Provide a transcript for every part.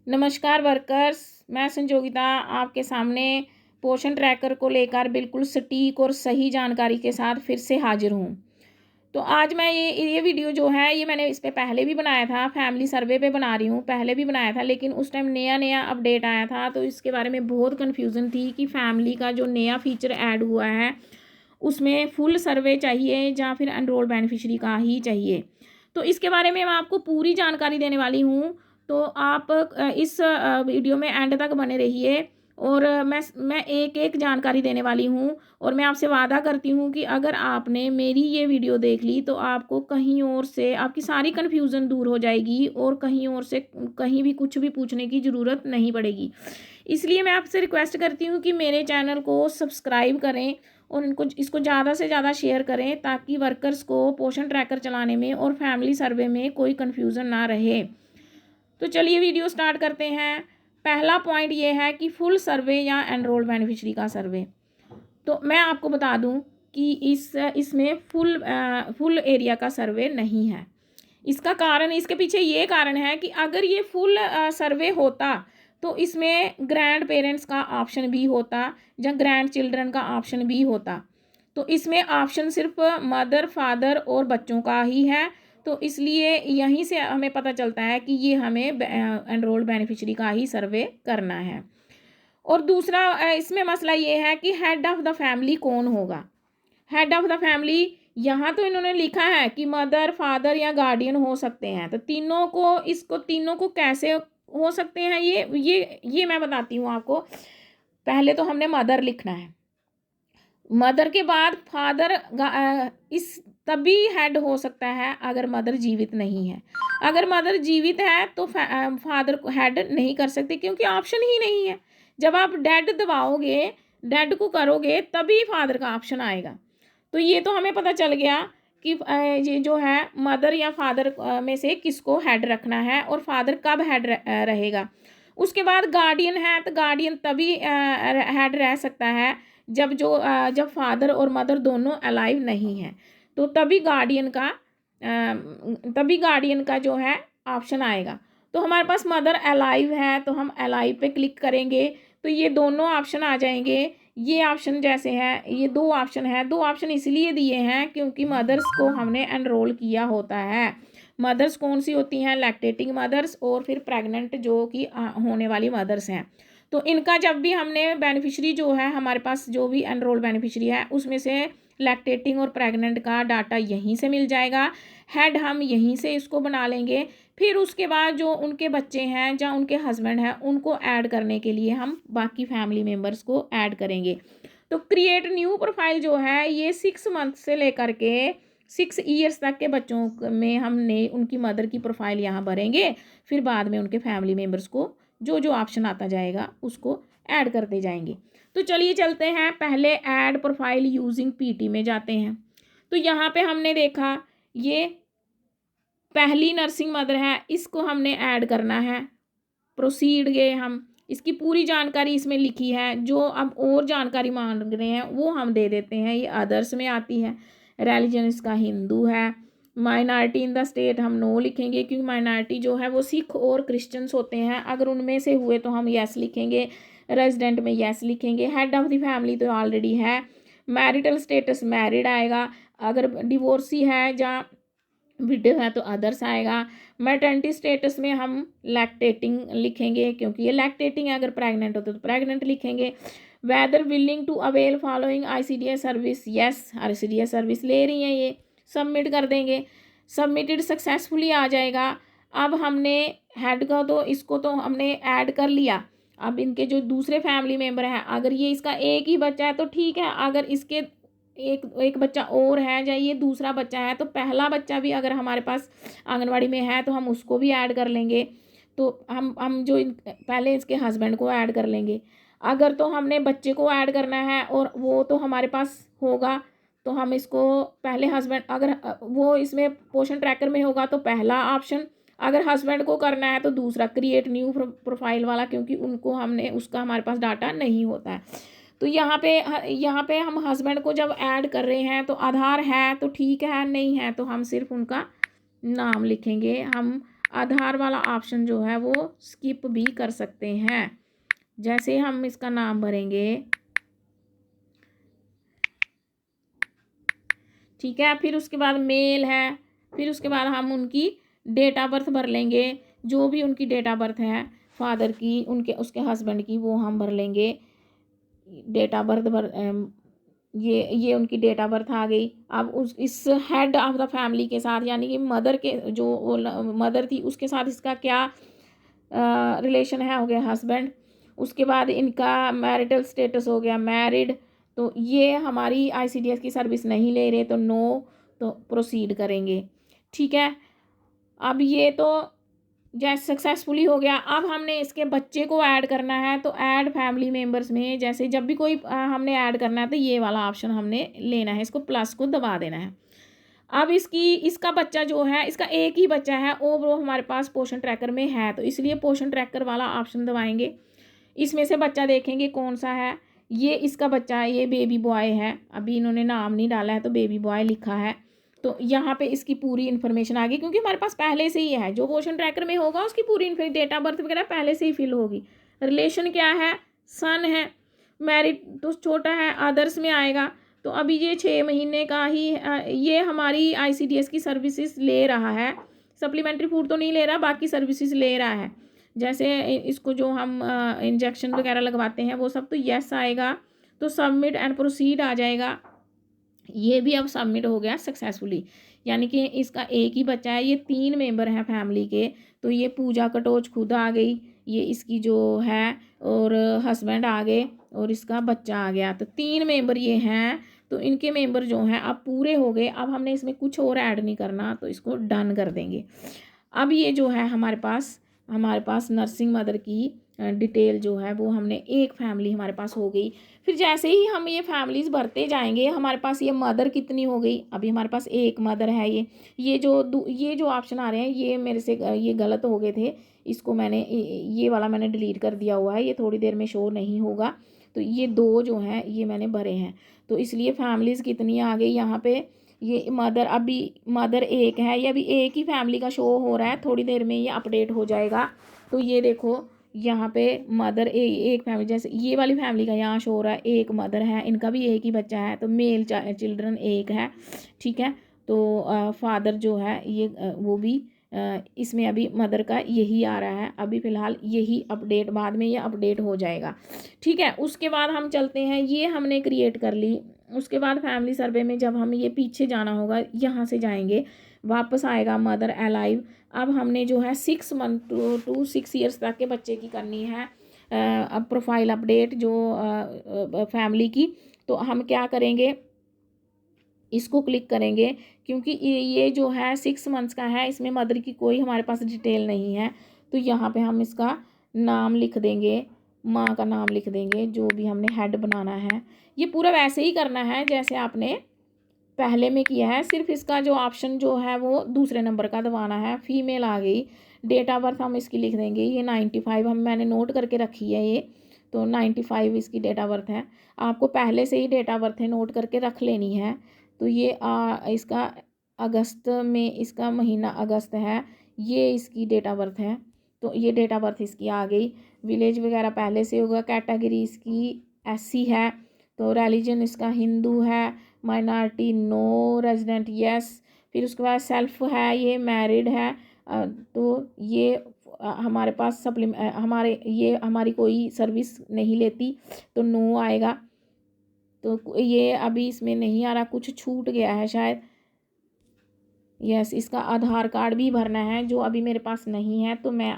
नमस्कार वर्कर्स, मैं संजोगिता आपके सामने पोषण ट्रैकर को लेकर बिल्कुल सटीक और सही जानकारी के साथ फिर से हाजिर हूँ। तो आज मैं ये वीडियो जो है ये मैंने इस पे पहले भी बनाया था, फैमिली सर्वे पे बना रही हूँ। पहले भी बनाया था लेकिन उस टाइम नया अपडेट आया था तो इसके बारे में बहुत कन्फ्यूज़न थी कि फैमिली का जो नया फीचर ऐड हुआ है उसमें फुल सर्वे चाहिए या फिर एनरोल बेनिफिशरी का ही चाहिए। तो इसके बारे में मैं आपको पूरी जानकारी देने वाली हूँ। तो आप इस वीडियो में एंड तक बने रहिए और मैं एक एक जानकारी देने वाली हूँ। और मैं आपसे वादा करती हूँ कि अगर आपने मेरी ये वीडियो देख ली तो आपको कहीं और से आपकी सारी कन्फ्यूज़न दूर हो जाएगी और कहीं और से कहीं भी कुछ भी पूछने की ज़रूरत नहीं पड़ेगी। इसलिए मैं आपसे रिक्वेस्ट करती हूँ कि मेरे चैनल को सब्सक्राइब करें और इसको ज़्यादा से ज़्यादा शेयर करें ताकि वर्कर्स को पोषण ट्रैकर चलाने में और फैमिली सर्वे में कोई कन्फ्यूज़न ना रहे। तो चलिए वीडियो स्टार्ट करते हैं। पहला पॉइंट ये है कि फुल सर्वे या एनरोल्ड बेनिफिशरी का सर्वे। तो मैं आपको बता दूं कि इसमें फुल एरिया का सर्वे नहीं है। इसका कारण, इसके पीछे ये कारण है कि अगर ये फुल सर्वे होता तो इसमें ग्रैंड पेरेंट्स का ऑप्शन भी होता या ग्रैंड चिल्ड्रन का ऑप्शन भी होता। तो इसमें ऑप्शन सिर्फ मदर, फादर और बच्चों का ही है। तो इसलिए यहीं से हमें पता चलता है कि ये हमें एनरोल्ड बेनिफिशरी का ही सर्वे करना है। और दूसरा इसमें मसला ये है कि हेड ऑफ़ द फैमिली कौन होगा। हेड ऑफ़ द फैमिली यहाँ तो इन्होंने लिखा है कि मदर, फादर या गार्डियन हो सकते हैं। तो तीनों को कैसे हो सकते हैं ये मैं बताती हूँ आपको। पहले तो हमने मदर लिखना है, मदर के बाद फादर इस तभी हेड हो सकता है अगर मदर जीवित नहीं है। अगर मदर जीवित है तो फादर को हेड नहीं कर सकते क्योंकि ऑप्शन ही नहीं है। जब आप डेड दबाओगे, डेड को करोगे तभी फादर का ऑप्शन आएगा। तो ये तो हमें पता चल गया कि ये जो है मदर या फादर में से किसको हेड रखना है और फादर कब हेड रहेगा। उसके बाद गार्डियन है तो गार्डियन तभी हेड रह सकता है जब फादर और मदर दोनों अलाइव नहीं हैं। तो तभी गार्डियन का जो है ऑप्शन आएगा। तो हमारे पास मदर अलाइव है तो हम अलाइव पे क्लिक करेंगे तो ये दोनों ऑप्शन आ जाएंगे। ये ऑप्शन जैसे है, ये दो ऑप्शन इसलिए दिए हैं क्योंकि मदर्स को हमने एनरोल किया होता है। मदर्स कौन सी होती हैं? लैक्टेटिंग मदर्स और फिर प्रेग्नेंट जो कि होने वाली मदर्स हैं। तो इनका जब भी हमने बेनिफिशरी जो है हमारे पास जो भी एनरोल बेनिफिशरी है उसमें से लैक्टेटिंग और प्रेग्नेंट का डाटा यहीं से मिल जाएगा। हेड हम यहीं से इसको बना लेंगे। फिर उसके बाद जो उनके बच्चे हैं या उनके हस्बैंड हैं उनको ऐड करने के लिए हम बाकी फैमिली मेम्बर्स को ऐड करेंगे। तो क्रिएट न्यू प्रोफाइल जो है ये 6 मंथ से लेकर के 6 ईयर्स तक के बच्चों में हमने उनकी मदर की प्रोफाइल यहाँ भरेंगे। फिर बाद में उनके फैमिली मेम्बर्स को जो ऑप्शन आता जाएगा उसको ऐड करते जाएंगे। तो चलिए चलते हैं, पहले ऐड प्रोफाइल यूजिंग पीटी में जाते हैं। तो यहाँ पे हमने देखा ये पहली नर्सिंग मदर है, इसको हमने ऐड करना है। प्रोसीड गए हम, इसकी पूरी जानकारी इसमें लिखी है। जो अब और जानकारी मांग रहे हैं वो हम दे देते हैं। ये अदर्स में आती है। रिलीजन इसका हिंदू है। माइनॉरिटी इन द स्टेट हम नो लिखेंगे क्योंकि माइनॉरिटी जो है वो सिख और क्रिश्चियंस होते हैं। अगर उनमें से हुए तो हम येस लिखेंगे, रेजिडेंट में येस लिखेंगे। हेड ऑफ़ द फैमिली तो ऑलरेडी है। मैरिटल स्टेटस मैरिड आएगा। अगर डिवोर्सी है या विडो है तो अदर्स आएगा। मैटर्निटी स्टेटस में हम लैक्टेटिंग लिखेंगे क्योंकि ये लैक्टेटिंग है। अगर प्रेग्नेंट होते तो प्रेग्नेंट लिखेंगे। Whether willing to avail following ICDS service, yes ICDS service ले रही हैं ये, सबमिट कर देंगे। सबमिटेड सक्सेसफुली आ जाएगा। अब हमने हेड का तो इसको तो हमने ऐड कर लिया। अब इनके जो दूसरे फैमिली मेम्बर हैं, अगर ये इसका एक ही बच्चा है तो ठीक है। अगर इसके एक बच्चा और है या ये दूसरा बच्चा है तो पहला बच्चा भी अगर हमारे पास आंगनवाड़ी में है तो हम उसको भी ऐड कर लेंगे। तो हम जो पहले इसके हस्बैंड को ऐड कर लेंगे। अगर तो हमने बच्चे को ऐड करना है और वो तो हमारे पास होगा तो हम इसको पहले हस्बैंड, अगर वो इसमें पोषण ट्रैकर में होगा तो पहला ऑप्शन, अगर हस्बैंड को करना है तो दूसरा क्रिएट न्यू प्रोफाइल वाला क्योंकि उनको हमने उसका हमारे पास डाटा नहीं होता है। तो यहाँ पे हम हस्बैंड को जब ऐड कर रहे हैं तो आधार है तो ठीक है, नहीं है तो हम सिर्फ उनका नाम लिखेंगे। हम आधार वाला ऑप्शन जो है वो स्किप भी कर सकते हैं। जैसे हम इसका नाम भरेंगे, ठीक है, फिर उसके बाद मेल है, फिर उसके बाद हम उनकी डेट ऑफ बर्थ भर लेंगे, जो भी उनकी डेट ऑफ बर्थ है फादर की, उनके उसके हस्बैंड की, वो हम भर लेंगे। डेट ऑफ बर्थ भर ये उनकी डेट ऑफ बर्थ आ गई। अब उस इस हेड ऑफ द फैमिली के साथ, यानी कि मदर के जो मदर थी उसके साथ इसका क्या रिलेशन है, हो गया हस्बैंड। उसके बाद इनका मैरिटल स्टेटस हो गया मैरिड। तो ये हमारी आईसीडीएस की सर्विस नहीं ले रहे तो नो, तो प्रोसीड करेंगे। ठीक है, अब ये तो जैसे सक्सेसफुली हो गया। अब हमने इसके बच्चे को ऐड करना है, तो ऐड फैमिली मेम्बर्स में जैसे जब भी कोई हमने ऐड करना है तो ये वाला ऑप्शन हमने लेना है, इसको प्लस को दबा देना है। अब इसका बच्चा जो है, इसका एक ही बच्चा है और वो हमारे पास पोषण ट्रैकर में है, तो इसलिए पोषण ट्रैकर वाला ऑप्शन दबाएंगे। इसमें से बच्चा देखेंगे कौन सा है, ये इसका बच्चा है, ये बेबी बॉय है। अभी इन्होंने नाम नहीं डाला है तो बेबी बॉय लिखा है। तो यहाँ पे इसकी पूरी इन्फॉर्मेशन आ गई, क्योंकि हमारे पास पहले से ही है, जो पोषण ट्रैकर में होगा उसकी पूरी डेट ऑफ बर्थ वगैरह पहले से ही फिल होगी। रिलेशन क्या है, सन है, मैरिड तो छोटा है, अदर्स में आएगा। तो अभी ये 6 महीने का ही ये हमारी आईसीडीएस की सर्विसेज ले रहा है, सप्लीमेंट्री फूड तो नहीं ले रहा, बाकी सर्विसेज ले रहा है। जैसे इसको जो हम इंजेक्शन वगैरह लगवाते हैं वो सब, तो यस आएगा, तो सबमिट एंड प्रोसीड आ जाएगा। ये भी अब सबमिट हो गया सक्सेसफुली, यानी कि इसका एक ही बच्चा है, ये 3 मेंबर हैं फैमिली के। तो ये पूजा कटोच खुद आ गई, ये इसकी जो है, और हस्बैंड आ गए, और इसका बच्चा आ गया। तो 3 मेंबर ये हैं, तो इनके मेंबर जो हैं अब पूरे हो गए। अब हमने इसमें कुछ और ऐड नहीं करना, तो इसको डन कर देंगे। अब ये जो है हमारे पास नर्सिंग मदर की डिटेल जो है वो हमने एक फैमिली हमारे पास हो गई। फिर जैसे ही हम ये फैमिलीज़ भरते जाएंगे, हमारे पास ये मदर कितनी हो गई, अभी हमारे पास एक मदर है। ये जो ऑप्शन आ रहे हैं ये मेरे से ये गलत हो गए थे, इसको मैंने ये वाला मैंने डिलीट कर दिया हुआ है, ये थोड़ी देर में शो नहीं होगा। तो ये 2 जो हैं ये मैंने भरे हैं, तो इसलिए फैमिलीज़ कितनी आ गई यहाँ पे। ये अभी मदर एक है, ये अभी एक ही फैमिली का शो हो रहा है, थोड़ी देर में ये अपडेट हो जाएगा। तो ये देखो यहाँ पे मदर एक फैमिली, जैसे ये वाली फैमिली का यहाँ शो हो रहा है, एक मदर है, इनका भी एक ही बच्चा है, तो मेल चिल्ड्रन एक है। ठीक है, तो फादर जो है ये वो भी इसमें अभी मदर का यही आ रहा है, अभी फ़िलहाल यही अपडेट, बाद में ये अपडेट हो जाएगा। ठीक है, उसके बाद हम चलते हैं, ये हमने क्रिएट कर ली। उसके बाद फैमिली सर्वे में जब हम ये पीछे जाना होगा, यहाँ से जाएंगे, वापस आएगा मदर अलाइव। अब हमने जो है 6 मंथ टू 6 ईयर्स तक के बच्चे की करनी है अब प्रोफाइल अपडेट जो फैमिली की। तो हम क्या करेंगे, इसको क्लिक करेंगे, क्योंकि ये जो है 6 मंथ्स का है, इसमें मदर की कोई हमारे पास डिटेल नहीं है। तो यहाँ पे हम इसका नाम लिख देंगे, माँ का नाम लिख देंगे, जो भी हमने हेड बनाना है। ये पूरा वैसे ही करना है जैसे आपने पहले में किया है, सिर्फ इसका जो ऑप्शन जो है वो दूसरे नंबर का दबाना है। फीमेल आ गई, डेट ऑफ बर्थ हम इसकी लिख देंगे, ये 95 मैंने नोट करके रखी है ये, तो 95 इसकी डेट ऑफ बर्थ है। आपको पहले से ही डेट ऑफ बर्थ नोट करके रख लेनी है। तो ये इसका अगस्त में, इसका महीना अगस्त है, ये इसकी डेट ऑफ बर्थ है, तो ये डेट ऑफ बर्थ इसकी आ गई। विलेज वगैरह पहले से होगा, कैटेगरी इसकी एससी है, तो रिलीजन इसका हिंदू है, माइनॉरिटी नो, रेजिडेंट यस। फिर उसके बाद सेल्फ है, ये मैरिड है, तो ये हमारे पास हमारी कोई सर्विस नहीं लेती, तो नो आएगा। तो ये अभी इसमें नहीं आ रहा, कुछ छूट गया है शायद। यस, इसका आधार कार्ड भी भरना है, जो अभी मेरे पास नहीं है, तो मैं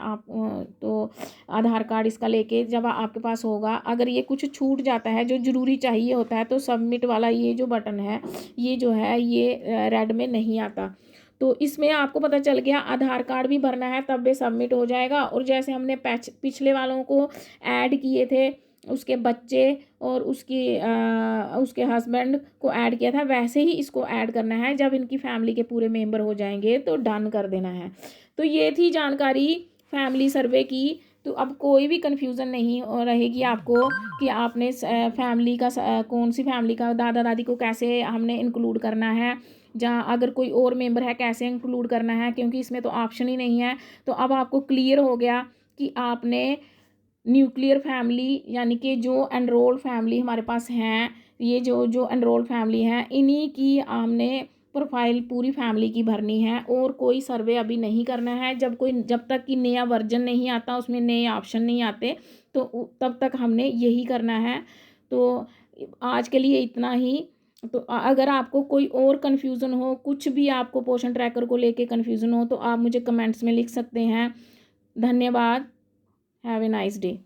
तो आधार कार्ड इसका लेके जब आपके पास होगा, अगर ये कुछ छूट जाता है जो ज़रूरी चाहिए होता है, तो सबमिट वाला ये जो बटन है, ये जो है ये रेड में नहीं आता। तो इसमें आपको पता चल गया आधार कार्ड भी भरना है, तब भी सबमिट हो जाएगा। और जैसे हमने पिछले वालों को ऐड किए थे, उसके बच्चे और उसके हस्बैंड को ऐड किया था, वैसे ही इसको ऐड करना है। जब इनकी फैमिली के पूरे मेंबर हो जाएंगे तो डन कर देना है। तो ये थी जानकारी फैमिली सर्वे की। तो अब कोई भी कन्फ्यूज़न नहीं रहेगी आपको कि आपने फैमिली का कौन सी फैमिली का दादा दादी को कैसे हमने इंक्लूड करना है, जहाँ अगर कोई और मेंबर है कैसे इंक्लूड करना है, क्योंकि इसमें तो ऑप्शन ही नहीं है। तो अब आपको क्लियर हो गया कि आपने न्यूक्लियर फैमिली यानी कि जो एनरोल्ड फैमिली हमारे पास हैं, ये जो जो एनरोल्ड फैमिली हैं, इन्हीं की हमने प्रोफाइल पूरी फैमिली की भरनी है और कोई सर्वे अभी नहीं करना है। जब तक कि नया वर्जन नहीं आता, उसमें नए ऑप्शन नहीं आते, तो तब तक हमने यही करना है। तो आज के लिए इतना ही। तो अगर आपको कोई और कन्फ्यूज़न हो, कुछ भी आपको पोषण ट्रैकर को लेके कन्फ्यूज़न हो, तो आप मुझे कमेंट्स में लिख सकते हैं। धन्यवाद। Have a nice day.